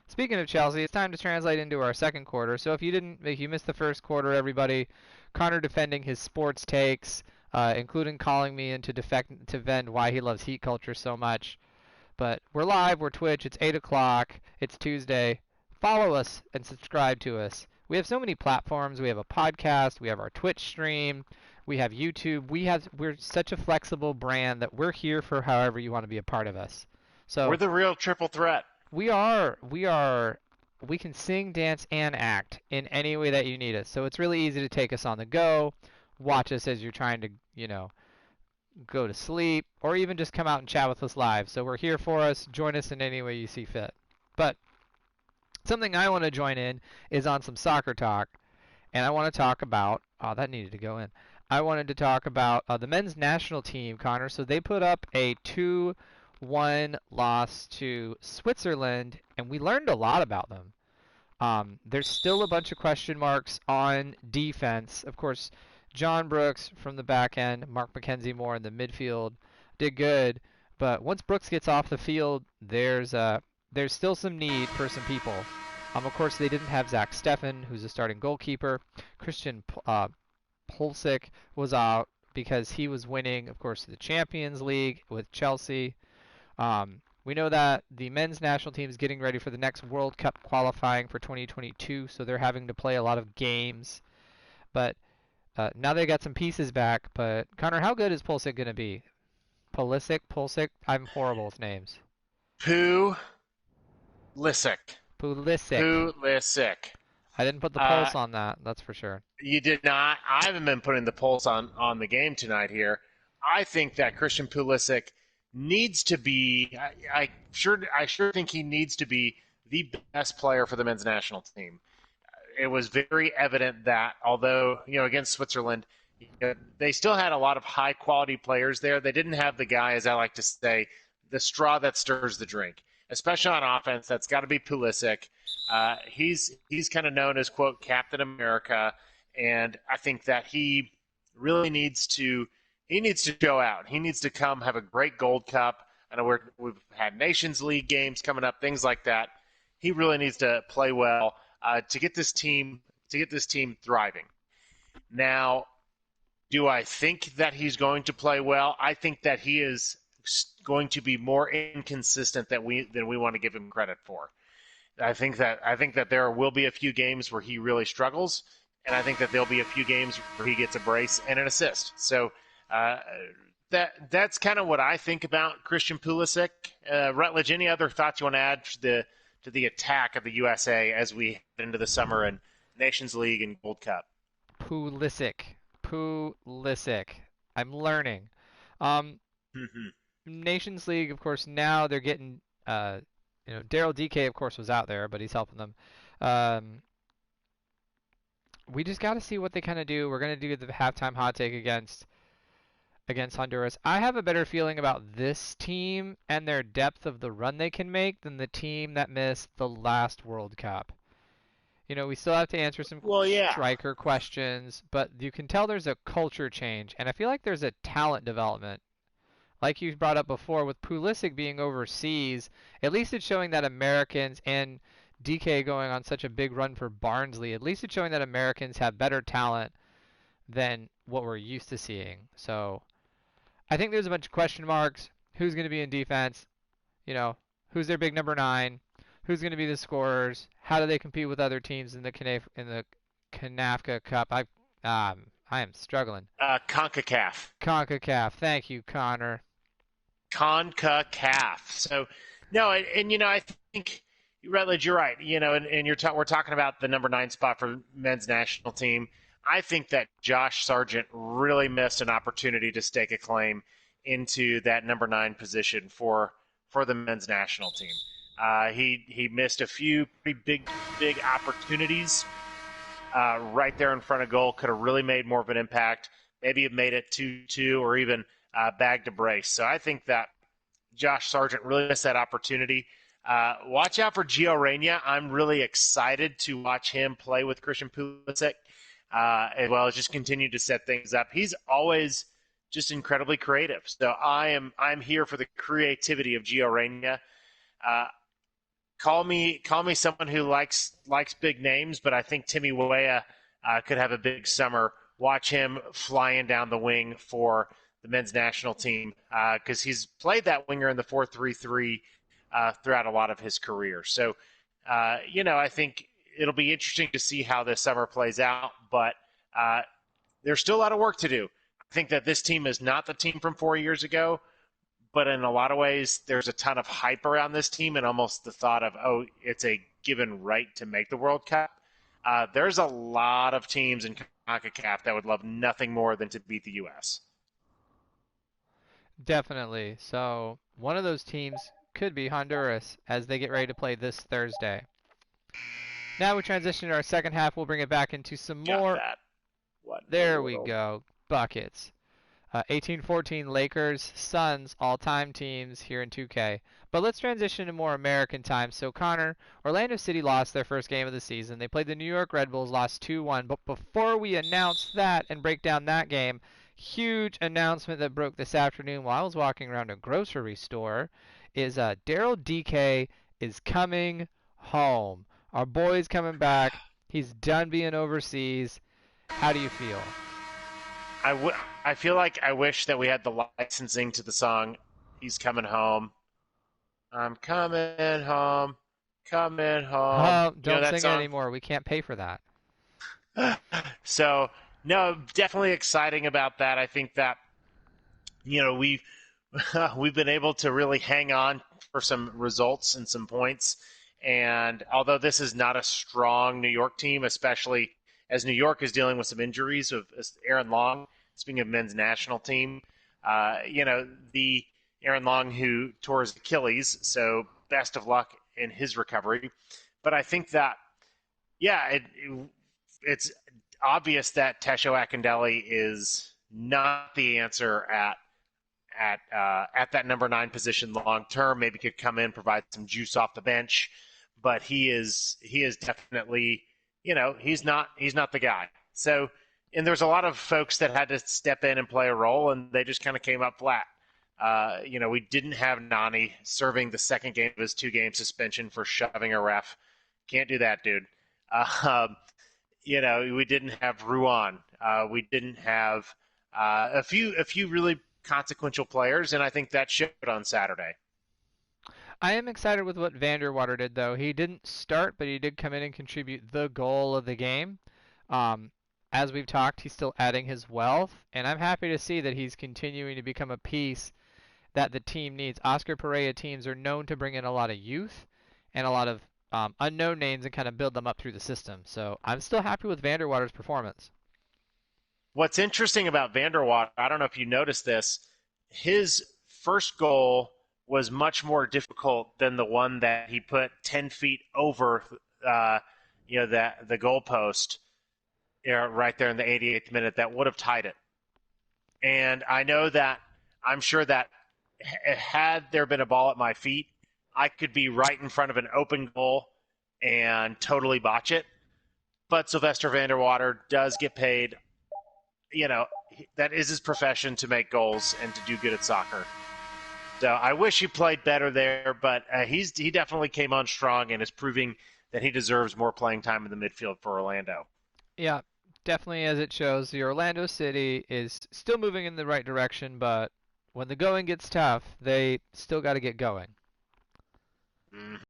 Speaking of Chelsea, it's time to translate into our second quarter. So if you missed the first quarter, everybody, Connor defending his sports takes, including calling me in to vend why he loves heat culture so much. But we're live, we're Twitch, it's 8 o'clock, it's Tuesday. Follow us and subscribe to us. We have so many platforms. We have a podcast, we have our Twitch stream, we have YouTube. We're such a flexible brand that we're here for however you want to be a part of us. We're So the real triple threat. we can sing, dance, and act in any way that you need us. So it's really easy to take us on the go, watch us as you're trying to, go to sleep, or even just come out and chat with us live. So we're here for us. Join us in any way you see fit. But something I want to join in is on some soccer talk, and I want to talk about. Oh, that needed to go in. I wanted to talk about the men's national team, Connor. So they put up a 2-1 loss to Switzerland, and we learned a lot about them. There's still a bunch of question marks on defense. Of course, John Brooks from the back end, Mark McKenzie more in the midfield did good, but once Brooks gets off the field, there's still some need for some people. Of course, they didn't have Zach Steffen, who's a starting goalkeeper. Christian Pulisic was out because he was winning, of course, the Champions League with Chelsea. We know that the men's national team is getting ready for the next World Cup qualifying for 2022, so they're having to play a lot of games. But now they got some pieces back. But Connor, how good is Pulisic going to be? Pulisic. I'm horrible with names. Pulisic. Pulisic. Pulisic. I didn't put the Uh, pulse on that. That's for sure. you did not. I haven't been putting the pulse on the game tonight here. I think that Christian Pulisic needs to be. I sure think he needs to be the best player for the men's national team. It was very evident that although against Switzerland, they still had a lot of high quality players there. They didn't have the guy, as I like to say, the straw that stirs the drink, especially on offense. That's got to be Pulisic. He's kind of known as quote Captain America, and I think that really needs to show out. He needs to come have a great Gold Cup. I know we've had Nations League games coming up, things like that. He really needs to play well to get this team thriving. Now, do I think that he's going to play well? I think that he is going to be more inconsistent than we want to give him credit for. I think that there will be a few games where he really struggles, and I think that there'll be a few games where he gets a brace and an assist. So uh, that's kind of what I think about Christian Pulisic. Rutledge, any other thoughts you want to add to the attack of the USA as we head into the summer and Nations League and Gold Cup? Pulisic. Pulisic. I'm learning. Um, Nations League, of course, now they're getting, Daryl DK, of course, was out there, but he's helping them. Um, we just got to see what they kind of do. We're going to do the halftime hot take against Honduras. I have a better feeling about this team and their depth of the run they can make than the team that missed the last World Cup. We still have to answer some Well, yeah. striker questions, but you can tell there's a culture change, and I feel like there's a talent development. Like you brought up before, with Pulisic being overseas, at least it's showing that Americans and DK going on such a big run for Barnsley, at least it's showing that Americans have better talent than what we're used to seeing. So I think there's a bunch of question marks. Who's going to be in defense? You know, who's their big number nine? Who's going to be the scorers? How do they compete with other teams in the Kanafka Cup? I am struggling. CONCACAF. CONCACAF. Thank you, Connor. CONCACAF. So, no, and I think, Rutledge, you're right. And we're talking about the number 9 spot for men's national team. I think that Josh Sargent really missed an opportunity to stake a claim into that number 9 position for the men's national team. He missed a few pretty big opportunities right there in front of goal. Could have really made more of an impact. Maybe have made it 2-2 or even bagged a brace. So I think that Josh Sargent really missed that opportunity. Watch out for Gio Reyna. I'm really excited to watch him play with Christian Pulisic, as well as just continue to set things up. He's always just incredibly creative. So I'm here for the creativity of Gio Reyna. call me someone who likes big names, but I think Timmy Weah could have a big summer. Watch him flying down the wing for the men's national team because he's played that winger in the 4-3-3 throughout a lot of his career. So, I think it'll be interesting to see how this summer plays out, but there's still a lot of work to do. I think that this team is not the team from 4 years ago, but in a lot of ways, there's a ton of hype around this team and almost the thought of, oh, it's a given right to make the World Cup. There's a lot of teams in CONCACAF that would love nothing more than to beat the U.S. Definitely. So one of those teams could be Honduras as they get ready to play this Thursday. Now we transition to our second half. We'll bring it back into some Got more. that. What in the There we world? go. Buckets. 1814 Lakers, Suns, all-time teams here in 2K. But let's transition to more American time. So Connor, Orlando City lost their first game of the season. They played the New York Red Bulls, lost 2-1. But before we announce that and break down that game, huge announcement that broke this afternoon while I was walking around a grocery store is Daryl DK is coming home. Our boy's coming back. He's done being overseas. How do you feel? I feel like I wish that we had the licensing to the song "He's Coming Home." I'm coming home, coming home. You know Don't that sing it song? anymore. We can't pay for that. So no, definitely exciting about that. I think that we've we've been able to really hang on for some results and some points. And although this is not a strong New York team, especially as New York is dealing with some injuries of Aaron Long, speaking of men's national team, the Aaron Long who tore his Achilles, so best of luck in his recovery. But I think that, yeah, it's obvious that Tesho Akindele is not the answer at that number 9 position long term. Maybe could come in, provide some juice off the bench, but he is definitely, he's not the guy. So, and there's a lot of folks that had to step in and play a role, and they just kind of came up flat. We didn't have Nani serving the second game of his 2-game suspension for shoving a ref. Can't do that, dude. Um, we didn't have Ruan. We didn't have a few really consequential players, and I think that showed on Saturday. I am excited with what Vanderwater did, though. He didn't start, but he did come in and contribute the goal of the game. Um, as we've talked, he's still adding his wealth, and I'm happy to see that he's continuing to become a piece that the team needs. Oscar Pereira teams are known to bring in a lot of youth and a lot of unknown names and kind of build them up through the system. So I'm still happy with Vanderwater's performance. What's interesting about Vanderwater, I don't know if you noticed this, his first goal was much more difficult than the one that he put 10 feet over, the goalpost, right there in the 88th minute that would have tied it. And I know that I'm sure that had there been a ball at my feet, I could be right in front of an open goal and totally botch it. But Sylvester Vanderwater does get paid, that is his profession, to make goals and to do good at soccer. So I wish he played better there, but he definitely came on strong and is proving that he deserves more playing time in the midfield for Orlando. Yeah, definitely as it shows, the Orlando City is still moving in the right direction, but when the going gets tough, they still got to get going. Mm-hmm.